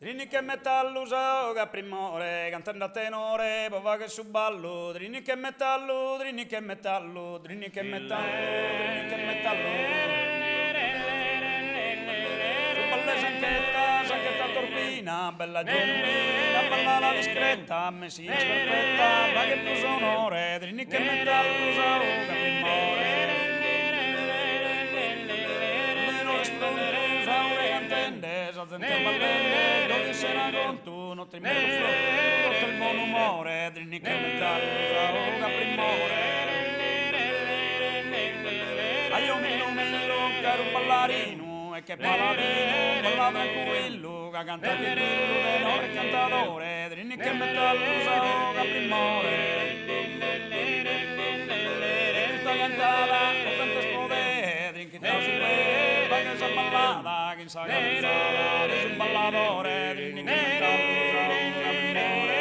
Drini che metallo gioca primore, cantando a tenore, poi che su ballo. Drini che metallo, drini che metallo, drini che metallo, drini che metallo. Su balle sanchetta, sanchetta torbina, bella genuina, bella la discreta, messina perfetta, va che tu sonore, drini che metallo gioca primore. Con tu non ti metto tutto il buon umore, drini che metallo gioca primore. Io mi caro un ballarino e che paladino, balla tranquillo, che canta di tenore e cantatore, drini che metallo gioca primore. Questa cantata, lo sento esplodere, drini che te su me, va che sa ballata, che sa capezzata, è un ballatore, drini che metallo gioca primore.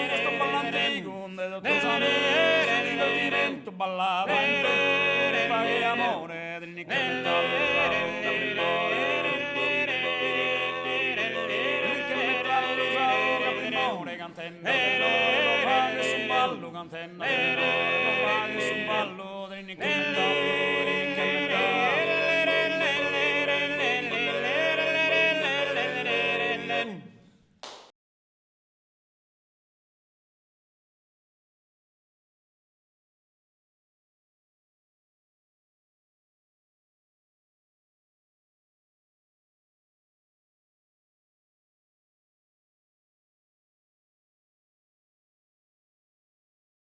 Questo ballantico, onde tutto sanere, divertimento, ballata, paga amore, drini che metallo